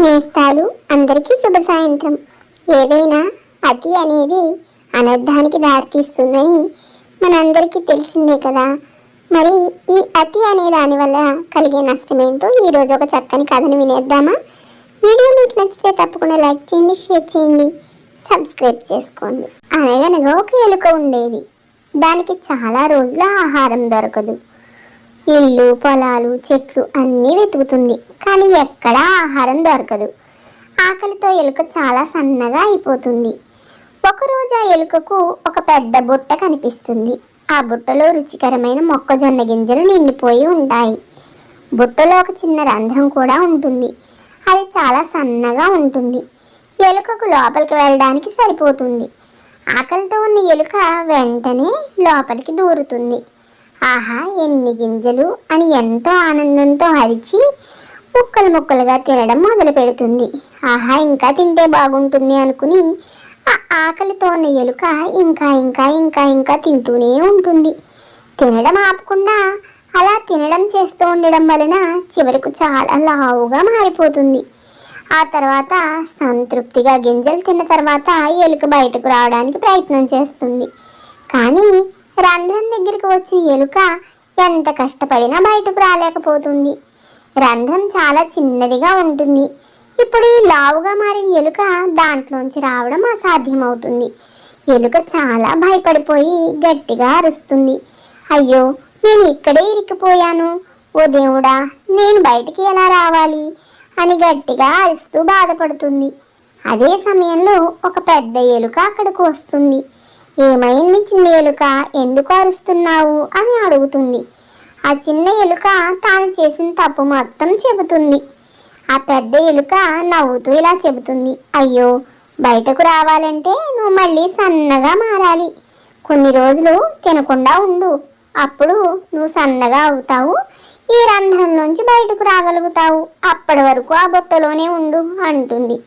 నేస్తాలు అందరికీ శుభ సాయంత్రం. ఏదైనా అతి అనేది అనర్థానికి దారితీస్తుందని మనందరికీ తెలిసిందే కదా. మరి ఈ అతి అనే దాని వల్ల కలిగే నష్టం ఏంటో ఈరోజు ఒక చక్కని కథను వినేద్దామా? వీడియో మీకు నచ్చితే తప్పకుండా లైక్ చేయండి, షేర్ చేయండి, సబ్స్క్రైబ్ చేసుకోండి. అనగనగా ఒక ఎలుక ఉండేది. దానికి చాలా రోజుల ఆహారం దొరకదు. ఇల్లు, పొలాలు, చెట్లు అన్నీ వెతుకుతుంది, కానీ ఎక్కడా ఆహారం దొరకదు. ఆకలితో ఎలుక చాలా సన్నగా అయిపోతుంది. ఒకరోజు ఆ ఎలుకకు ఒక పెద్ద బుట్ట కనిపిస్తుంది. ఆ బుట్టలో రుచికరమైన మొక్కజొన్న గింజలు నిండిపోయి ఉంటాయి. బుట్టలో ఒక చిన్న రంధ్రం కూడా ఉంటుంది. అది చాలా సన్నగా ఉంటుంది. ఎలుకకు లోపలికి వెళ్ళడానికి సరిపోతుంది. ఆకలితో ఉన్న ఎలుక వెంటనే లోపలికి దూరుతుంది. ఆహా, ఎన్ని గింజలు అని ఎంతో ఆనందంతో అరిచి ముక్కలు ముక్కలుగా తినడం మొదలు పెడుతుంది. ఆహా, ఇంకా తింటే బాగుంటుంది అనుకుని ఆ ఆకలితో ఉన్న ఎలుక ఇంకా ఇంకా ఇంకా ఇంకా తింటూనే ఉంటుంది. తినడం ఆపకుండా అలా తినడం చేస్తూ ఉండడం వలన చివరకు చాలా లావుగా మారిపోతుంది. ఆ తర్వాత సంతృప్తిగా గింజలు తిన్న తర్వాత ఎలుక బయటకు రావడానికి ప్రయత్నం చేస్తుంది. కానీ రంధ్రం దగ్గరికి వచ్చి ఎలుక ఎంత కష్టపడినా బయటకు రాలేకపోతుంది. రంధ్రం చాలా చిన్నదిగా ఉంటుంది. ఇప్పుడు ఈ లావుగా మారిన ఎలుక దాంట్లోంచి రావడం అసాధ్యమవుతుంది. ఎలుక చాలా భయపడిపోయి గట్టిగా అరుస్తుంది. అయ్యో, నేను ఇక్కడే ఇరికిపోయాను, ఓ దేవుడా, నేను బయటికి ఎలా రావాలి అని గట్టిగా అరుస్తూ బాధపడుతుంది. అదే సమయంలో ఒక పెద్ద ఎలుక అక్కడికి వస్తుంది. ఏమైంది చిన్న ఎలుక, ఎందుకు అరుస్తున్నావు అని అడుగుతుంది. ఆ చిన్న ఎలుక తాను చేసిన తప్పు మొత్తం చెబుతుంది. ఆ పెద్ద ఎలుక నవ్వుతూ ఇలా చెబుతుంది. అయ్యో, బయటకు రావాలంటే నువ్వు మళ్ళీ సన్నగా మారాలి. కొన్ని రోజులు తినకుండా ఉండు, అప్పుడు నువ్వు సన్నగా అవుతావు, ఈ రంధ్రంలోంచి బయటకు రాగలుగుతావు. అప్పటి వరకు ఆ బుట్టలోనే ఉండు అంటుంది.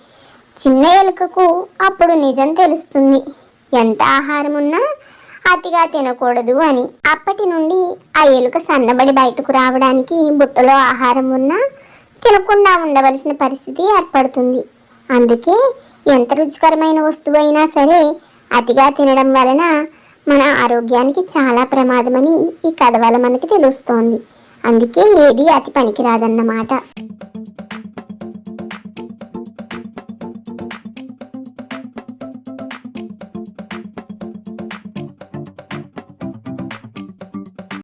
చిన్న ఎలుకకు అప్పుడు నిజం తెలుస్తుంది. ఎంత ఆహారం ఉన్నా అతిగా తినకూడదు అని. అప్పటి నుండి ఆ ఎలుక సన్నబడి బయటకు రావడానికి బుట్టలో ఆహారం ఉన్నా తినకుండా ఉండవలసిన పరిస్థితి ఏర్పడుతుంది. అందుకే ఎంత రుచికరమైన వస్తువు అయినా సరే అతిగా తినడం వలన మన ఆరోగ్యానికి చాలా ప్రమాదమని ఈ కథ వల్ల మనకి తెలుస్తోంది. అందుకే ఏది అతి పనికిరాదన్నమాట.